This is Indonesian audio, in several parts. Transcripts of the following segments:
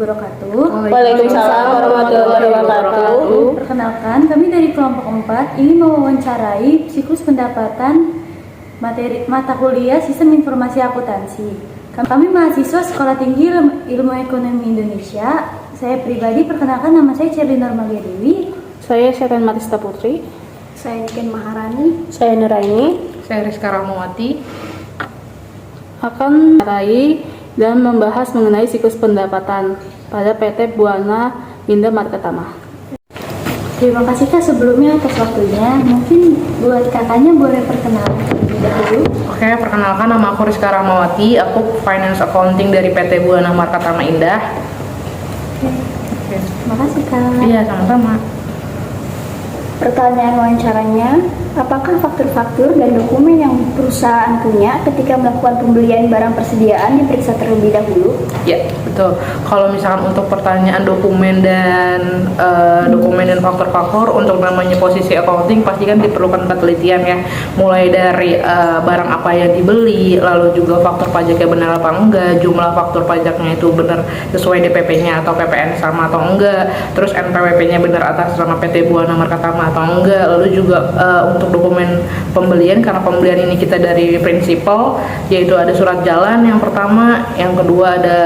wabarakatuh. Waalaikumsalam warahmatullahi wabarakatuh. Perkenalkan, kami dari kelompok 4 ingin mewawancarai siklus pendapatan materi mata kuliah Sistem Informasi Akuntansi. Kami mahasiswa Sekolah Tinggi Ilmu Ekonomi Indonesia. Saya pribadi perkenalkan, nama saya Cerly Normalia Dewi. Saya Syaren Matista Putri. Saya Niken Maharani. Saya Nuraini. Saya Rizka Rahmawati. Akan mencari dan membahas mengenai siklus pendapatan pada PT Buana Indah Markatama. Terima kasih Kak sebelumnya atas waktunya. Mungkin buat kakaknya boleh perkenalan terlebih dahulu. Oke, perkenalkan nama aku Rizka Rahmawati. Aku Finance Accounting dari PT Buana Markatama Indah. Oke. Terima kasih Kak. Iya, sama-sama. Pertanyaan wawancaranya, apakah faktur-faktur dan dokumen yang perusahaan punya ketika melakukan pembelian barang persediaan diperiksa terlebih dahulu? Ya, betul. Kalau misalkan untuk pertanyaan dokumen dan faktor-faktor untuk namanya posisi accounting pasti kan diperlukan penelitian ya. Mulai dari barang apa yang dibeli, lalu juga faktor pajaknya benar apa enggak, jumlah faktor pajaknya itu benar sesuai DPP-nya atau PPN sama atau enggak, terus NPWP-nya benar atas nama PT Buana Markatama atau enggak, lalu juga untuk dokumen pembelian, karena pembelian ini kita dari prinsipal, yaitu ada surat jalan yang pertama, yang kedua ada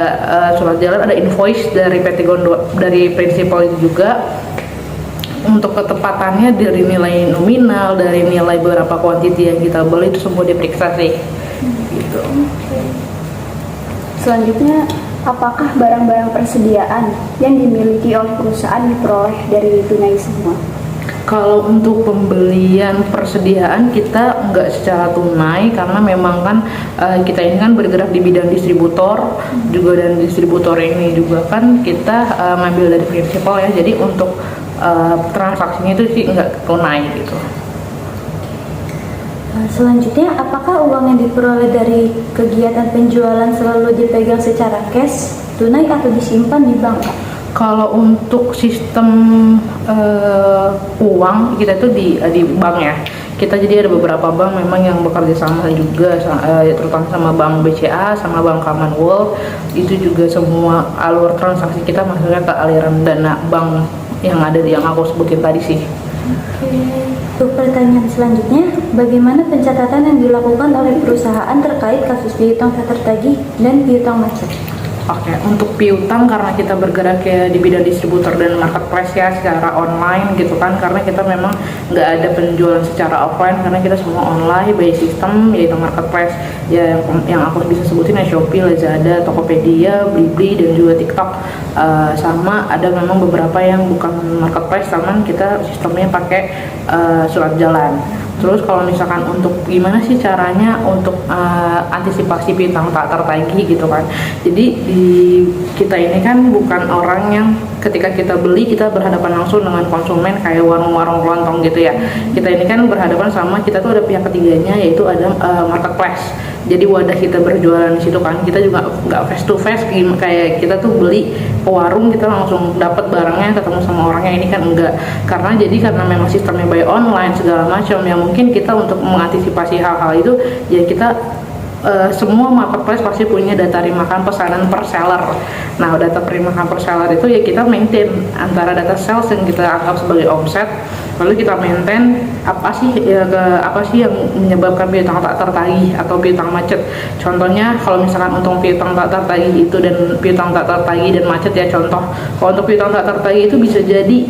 surat jalan, ada invoice dari PT Gondo dari prinsipal itu juga. Untuk ketepatannya dari nilai nominal, dari nilai berapa kuantiti yang kita beli itu semua diperiksa sih. Gitu. Selanjutnya, apakah barang-barang persediaan yang dimiliki oleh perusahaan diperoleh dari tunai semua? Kalau untuk pembelian persediaan kita nggak secara tunai, karena memang kan kita ini kan bergerak di bidang distributor juga, dan distributor ini juga kan kita ngambil dari prinsipal ya, jadi untuk transaksinya itu sih nggak tunai gitu. Selanjutnya, apakah uang yang diperoleh dari kegiatan penjualan selalu dipegang secara cash, tunai atau disimpan di bank? Kalau untuk sistem uang kita itu di bank ya. Kita jadi ada beberapa bank memang yang bekerja sama juga, terutama sama bank BCA, sama bank Commonwealth. Itu juga semua alur transaksi kita masuknya ke aliran dana bank yang ada yang aku sebutin tadi sih. Oke. Untuk pertanyaan selanjutnya, bagaimana pencatatan yang dilakukan oleh perusahaan terkait kasus piutang tak tertagih dan piutang macet? Oke, untuk piutang karena kita bergerak ya di bidang distributor dan marketplace ya secara online gitu kan, karena kita memang nggak ada penjualan secara offline, karena kita semua online by system, yaitu marketplace ya, yang aku bisa sebutin ya Shopee, Lazada, Tokopedia, Blibli, dan juga TikTok. Sama ada memang beberapa yang bukan marketplace, sama kita sistemnya pakai surat jalan. Terus kalau misalkan untuk gimana sih caranya untuk antisipasi piutang tak tertagih gitu kan. Jadi di kita ini kan bukan orang yang ketika kita beli kita berhadapan langsung dengan konsumen kayak warung-warung kelontong gitu ya. Kita ini kan berhadapan sama, kita tuh ada pihak ketiganya, yaitu ada marketplace. Jadi wadah kita berjualan di situ kan, kita juga nggak face to face kayak kita tuh beli ke warung kita langsung dapat barangnya, ketemu sama orangnya, ini kan enggak. Karena memang sistemnya by online segala macam ya, mungkin kita untuk mengantisipasi hal-hal itu ya kita semua marketplace pasti punya data rimakan pesanan per seller. Nah, data rimakan per seller itu ya kita maintain antara data sales yang kita anggap sebagai omset, lalu kita maintain apa sih yang menyebabkan piutang tak tertagih atau piutang macet. Contohnya kalau misalkan untuk piutang tak tertagih itu dan piutang tak tertagih dan macet ya, contoh kalau untuk piutang tak tertagih itu bisa jadi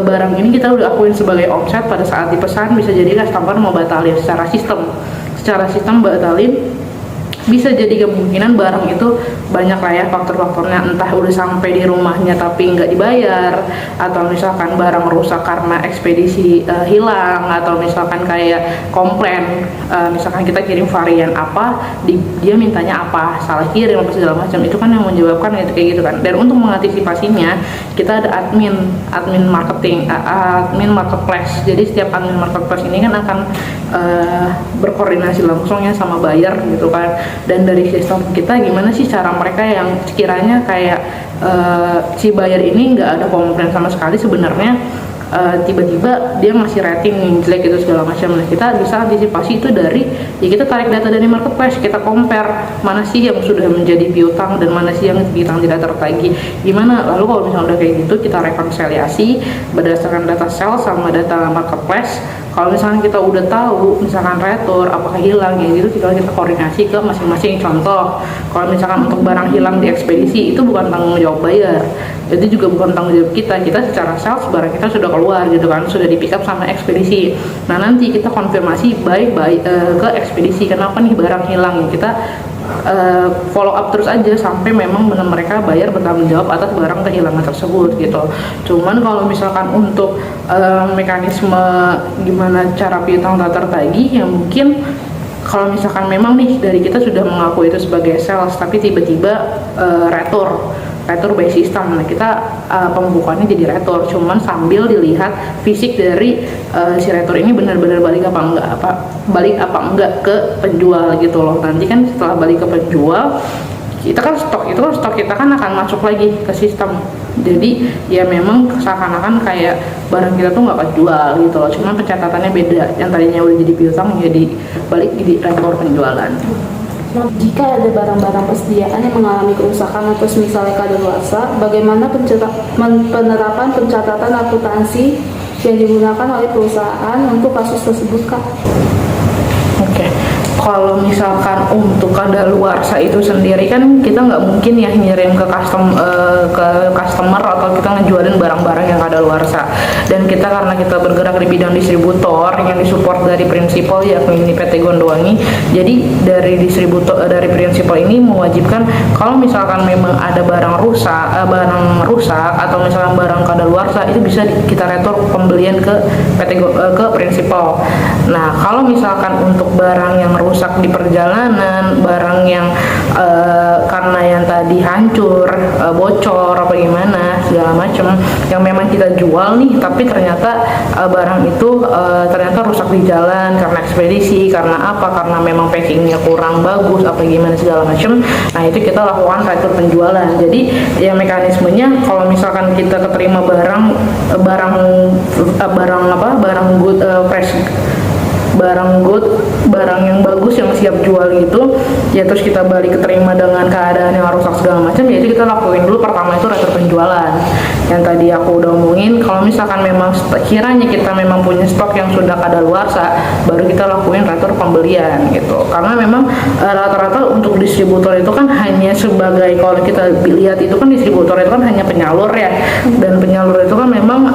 barang ini kita udah akuin sebagai omset, pada saat dipesan bisa jadi customer mau batalin secara sistem batalin. Bisa jadi kemungkinan barang itu banyak lah ya faktor-faktornya, entah udah sampai di rumahnya tapi nggak dibayar, atau misalkan barang rusak karena ekspedisi hilang, atau misalkan kayak komplain, misalkan kita kirim varian apa, dia mintanya apa, salah kirim apa segala macam, itu kan yang menyebabkan itu kayak gitu kan. Dan untuk mengantisipasinya kita ada admin marketing, admin marketplace. Jadi setiap admin marketplace ini kan akan berkoordinasi langsung ya sama buyer gitu kan. Dan dari sistem kita gimana sih cara mereka yang sekiranya kayak si buyer ini nggak ada komplain sama sekali, sebenarnya tiba-tiba dia ngasih rating yang jelek itu segala macam. Nah, kita bisa antisipasi itu dari ya kita tarik data dari marketplace, kita compare mana sih yang sudah menjadi piutang dan mana sih yang piutang tidak tertagih. Gimana? Lalu kalau misalnya udah kayak gitu kita rekonsiliasi berdasarkan data sales sama data marketplace. Kalau misalkan kita udah tahu misalkan retur apakah hilang ya gitu, tinggal kita koordinasi ke masing-masing. Contoh, kalau misalkan untuk barang hilang di ekspedisi itu bukan tanggung jawab buyer, jadi juga bukan tanggung jawab kita secara sales barang kita sudah keluar gitu kan, sudah di pick up sama ekspedisi. Nah, nanti kita konfirmasi baik-baik ke ekspedisi kenapa nih barang hilang, kita follow up terus aja sampai memang benar mereka bayar bertanggung jawab atas barang kehilangan tersebut gitu. Cuman kalau misalkan untuk mekanisme gimana cara piutang tak tertagih, yang mungkin kalau misalkan memang nih dari kita sudah mengaku itu sebagai sales tapi tiba-tiba retur by system, nah kita pembukaannya jadi retur, cuman sambil dilihat fisik dari si retur ini benar-benar balik apa enggak ke penjual gitu loh. Nanti kan setelah balik ke penjual, kita kan stok kita kan akan masuk lagi ke sistem. Jadi ya memang seakan-akan kayak barang kita tuh nggak kejual gitu loh, cuman pencatatannya beda, yang tadinya udah jadi piutang jadi balik jadi rekor penjualan. Jika ada barang-barang persediaan yang mengalami kerusakan atau misalnya kadaluarsa, bagaimana penerapan pencatatan akuntansi yang digunakan oleh perusahaan untuk kasus tersebut, Kak? Oke. Kalau misalkan untuk kadaluarsa itu sendiri kan kita nggak mungkin ya ngirim ke customer atau kita ngejualin barang-barang yang kadaluarsa. Dan kita karena kita bergerak di bidang distributor yang disupport dari prinsipal yakni ini PT Gondowangi. Jadi dari prinsipal ini mewajibkan kalau misalkan memang ada barang rusak atau misalkan barang kadaluarsa itu bisa kita retur pembelian ke ke prinsipal. Nah, kalau misalkan untuk barang yang rusak di perjalanan, barang yang karena yang tadi hancur, bocor apa gimana segala macam yang memang kita jual nih tapi ternyata barang itu ternyata rusak di jalan karena ekspedisi, karena apa, karena memang packingnya kurang bagus apa gimana segala macam. Nah, itu kita lakukan retur penjualan. Jadi ya mekanismenya kalau misalkan kita keterima barang good fresh, barang yang bagus yang siap jual gitu ya, terus kita balik keterima dengan keadaan yang rusak segala macam, jadi kita lakuin dulu pertama itu retur penjualan yang tadi aku udah omongin. Kalau misalkan memang kiranya kita memang punya stok yang sudah kadaluarsa, baru kita lakuin retur pembelian gitu. Karena memang rata-rata untuk distributor itu kan hanya sebagai, kalau kita lihat itu kan distributor itu kan hanya penyalur ya, dan penyalur itu kan memang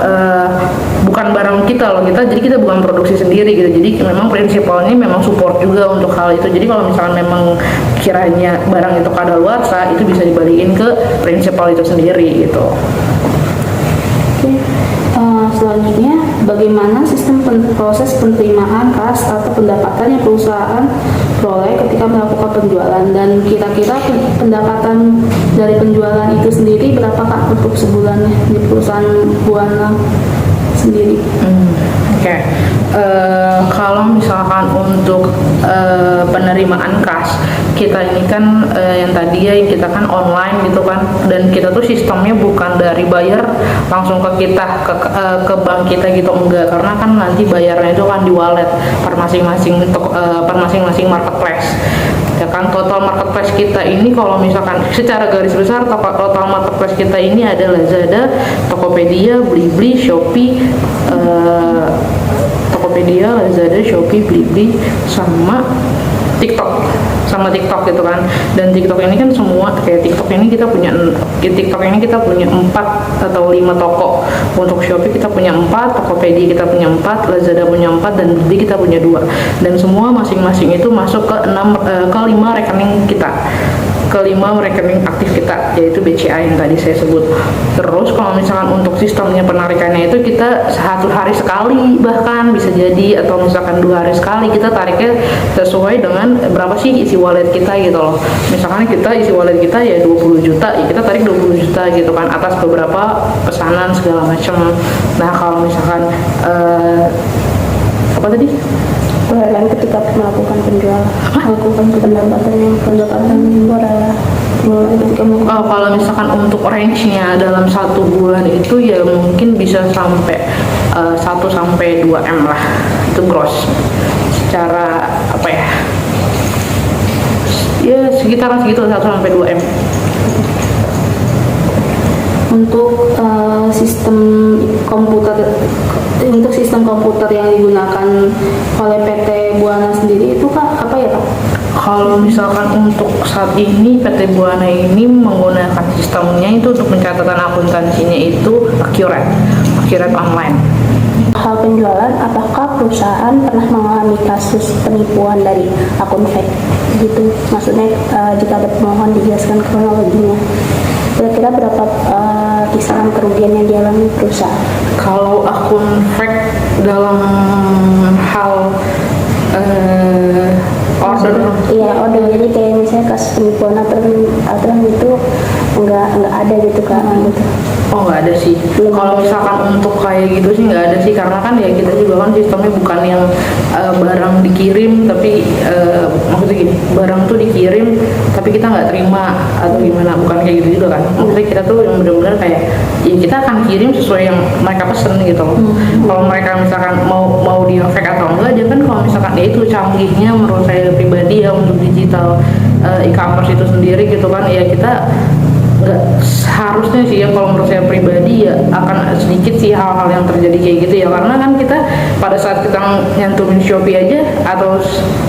bukan barang kita loh, jadi kita bukan produksi sendiri gitu. Jadi memang prinsipalnya memang support juga untuk hal itu. Jadi kalau misalkan memang kiranya barang itu kadaluarsa, itu bisa dibalikin ke prinsipal itu sendiri gitu. Oke. Selanjutnya, bagaimana sistem proses penerimaan kas atau pendapatan yang perusahaan peroleh ketika melakukan penjualan, dan kira-kira pendapatan dari penjualan itu sendiri berapa, Kak, untuk sebulannya di perusahaan Buana sendiri? Oke. Kalau misalkan untuk penerimaan kas, kita ini kan yang tadi ya kita kan online gitu kan, dan kita tuh sistemnya bukan dari buyer langsung ke kita ke bank kita gitu, enggak, karena kan nanti bayarnya itu kan di wallet per masing-masing marketplace ya kan. Total marketplace kita ini kalau misalkan secara garis besar total marketplace kita ini ada Lazada, Tokopedia, Blibli, Shopee, Tokopedia, Lazada, Shopee, Blibli, sama TikTok gitu kan. Dan TikTok ini kan semua kayak TikTok ini kita punya 4 atau 5 toko. Untuk Shopee kita punya 4, Tokopedia kita punya 4, Lazada punya 4, dan Blibli kita punya 2. Dan semua masing-masing itu masuk ke 5 rekening kita, ke 5 rekening aktif kita, yaitu BCA yang tadi saya sebut. Terus kalau misalkan untuk sistemnya penarikannya itu kita 1 hari sekali bahkan bisa jadi, atau misalkan 2 hari sekali, kita tariknya sesuai dengan berapa sih isi wallet kita gitu loh. Misalkan kita isi wallet kita ya 20 juta, ya kita tarik 20 juta gitu kan atas beberapa pesanan segala macam. Nah, kalau misalkan apa tadi? Lain ketika melakukan penjualan, melakukan pendapatan murah. Kalau misalkan untuk range-nya dalam 1 bulan itu ya mungkin bisa sampai 1 sampai 2 M lah, itu gross. Secara apa ya? Ya sekitaran segitu, 1 sampai 2 M. Untuk sistem komputer yang digunakan oleh PT Buana sendiri itu Kak, apa ya Kak? Kalau misalkan untuk saat ini PT Buana ini menggunakan sistemnya itu untuk pencatatan akuntansinya itu Accurate online. Hal penjualan, apakah perusahaan pernah mengalami kasus penipuan dari akun fake? Gitu, maksudnya jika ada pemohon dijelaskan kronologinya. Kira-kira berapa kisaran kerugian yang dialami perusahaan? Kalau akun fake dalam hal order, Iya, order. Jadi kayak misalnya kasus penipuan atau itu nggak ada gitu Kak, gitu. oh nggak ada sih. Belum Kalau ada. misalkan untuk kayak gitu sih nggak ada sih, karena kan ya kita juga kan sistemnya bukan yang barang dikirim tapi maksudnya gini, barang tuh dikirim tapi kita nggak terima atau gimana, bukan kayak gitu juga kan. Maksudnya kita tuh yang benar-benar kayak ya kita akan kirim sesuai yang mereka pesen gitu loh. Kalau mereka misalkan mau dia fake atau enggak, dia kan kalau misalkan dia itu canggihnya menurut saya pribadi ya untuk digital e-commerce itu sendiri gitu kan, ya kita nggak seharusnya sih ya, kalau menurut saya pribadi ya akan sedikit sih hal-hal yang terjadi kayak gitu ya, karena kan kita pada saat kita nyantumin Shopee aja atau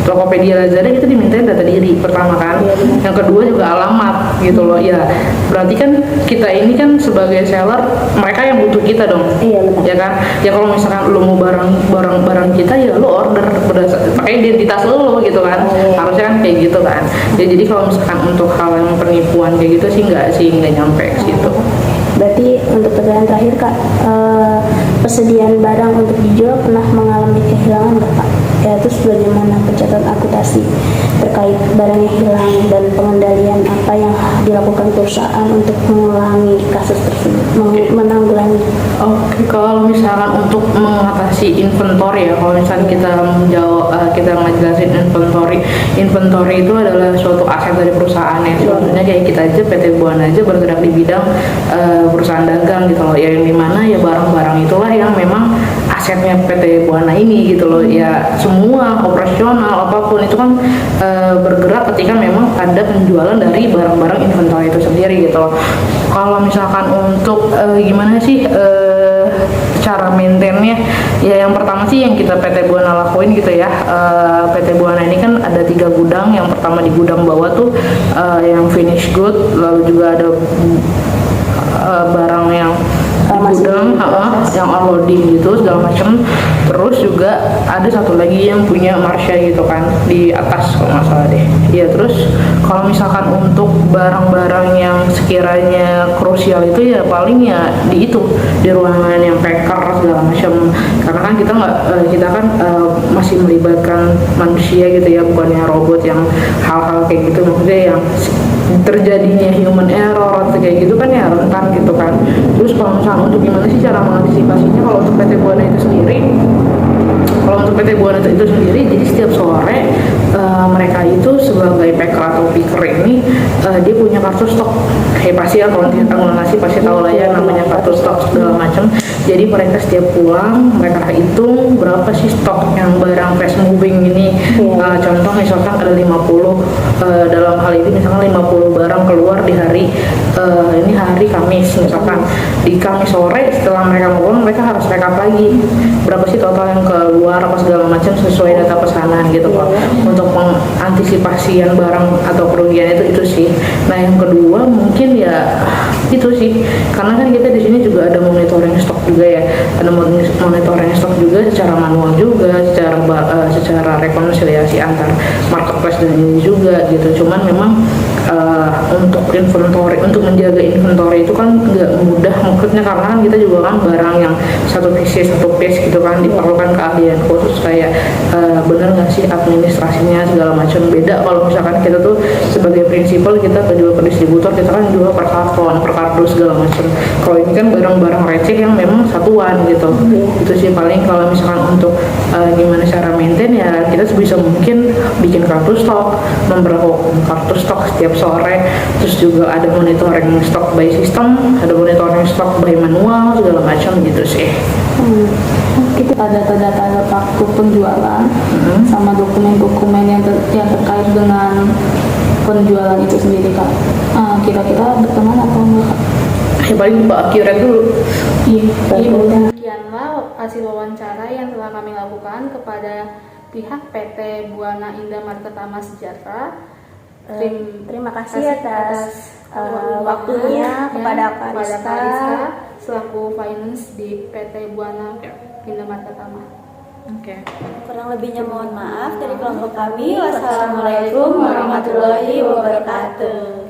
Tokopedia, Lazada, kita dimintain data diri pertama kan, yang kedua juga alamat gitu loh ya, berarti kan kita ini kan sebagai seller, mereka yang butuh kita dong. Iya, benar. Ya kan, ya kalau misalkan lu mau barang kita ya lu order pakai identitas lu gitu kan, harusnya kan kayak gitu kan ya. Jadi kalau misalkan untuk hal yang penipuan kayak gitu sih nggak nyampe ke situ. Berarti untuk pertanyaan terakhir Kak, persediaan barang untuk dijual pernah mengalami kehilangan nggak Kak? Ya, terus bagaimana pencatatan akuntansi terkait barang yang hilang dan pengendalian apa yang dilakukan perusahaan untuk mengulangi kasus tersebut, menanggulangi? Oke, kalau misalkan untuk mengatasi inventory ya, kalau misalkan kita ngejelasin inventory itu adalah suatu aset dari perusahaan ya. Sebenarnya kayak kita aja PT Buana aja bergerak di bidang perusahaan dagang gitu loh, ya yang dimana ya barang-barang itulah yang memang asetnya PT Buana ini gitu loh ya. Semua operasional apapun itu kan bergerak ketika memang ada penjualan dari barang-barang inventory itu sendiri gitu loh. Kalau misalkan untuk gimana sih cara maintainnya, ya yang pertama sih yang kita PT Buana lakuin gitu ya, PT Buana ini kan ada 3 gudang. Yang pertama di gudang bawah tuh yang finish good, lalu juga ada barang yang di gudang yang unloading gitu segala macam. Terus juga ada satu lagi yang punya Marsha gitu kan di atas kalau nggak salah deh ya. Terus kalau misalkan untuk barang-barang yang sekiranya krusial itu ya paling ya di ruangan yang packer segala macam, karena kan kita kan masih melibatkan manusia gitu ya, bukannya robot yang hal-hal kayak gitu. Maksudnya yang terjadinya human error atau kayak gitu kan ya rentan gitu kan. Terus kalau misalnya untuk gimana sih cara mengantisipasinya, kalau untuk PT Buana itu sendiri, jadi setiap sore mereka itu sebagai packer atau picker ini dia punya kartu stok. Pasti ya kalau ngasih pasti tahu lah ya namanya kartu stok segala macam. Jadi mereka setiap pulang mereka hitung berapa sih stok yang barang fast moving ini. Contoh misalkan ada 50 dalam hal ini misalkan 50 barang keluar di hari ini hari Kamis, misalkan di Kamis sore setelah mereka mau pulang mereka harus rekap lagi berapa sih total yang keluar apa segala macam sesuai data pesanan gitu Pak. Untuk mengantisipasian barang atau kerugian itu sih. Nah yang kedua mungkin ya itu sih, karena kan kita di sini juga ada monitoring stok juga ya, ada monitoring stok juga secara manual juga, secara rekonsiliasi antar marketplace dan ini juga gitu. Cuman memang untuk menjaga inventory itu kan nggak mudah, maksudnya karena kan kita juga kan barang yang satu piece gitu kan diperlukan keahlian khusus kayak bener nggak sih administrasinya segala macam. Beda kalau misalkan kita tuh sebagai prinsipal kita jual ke distributor, kita kan jual per karton per kardus segala macam. Kalau ini kan barang-barang receh yang memang satuan gitu. Itu sih paling kalau misalkan untuk gimana cara maintain ya kita sebisa mungkin bikin kartu stok, memperlakukan kartu stok setiap sore. Terus juga ada monitoring stok by system, ada monitoring stok by manual segala macam gitu sih. Kita ada data waktu penjualan sama dokumen-dokumen yang terkait dengan penjualan itu sendiri Kak. Kira-kira berkenan atau enggak? Paling Mbak accurate dulu. Iya. Demikianlah hasil wawancara yang telah kami lakukan kepada pihak PT Buana Indah Marketama Sejahtera. Terima kasih atas waktunya kepada Kak Rizka selaku finance di PT Buana Indah Marketama. Oke. Kurang lebihnya mohon maaf dari kelompok kami. Wassalamualaikum warahmatullahi wabarakatuh.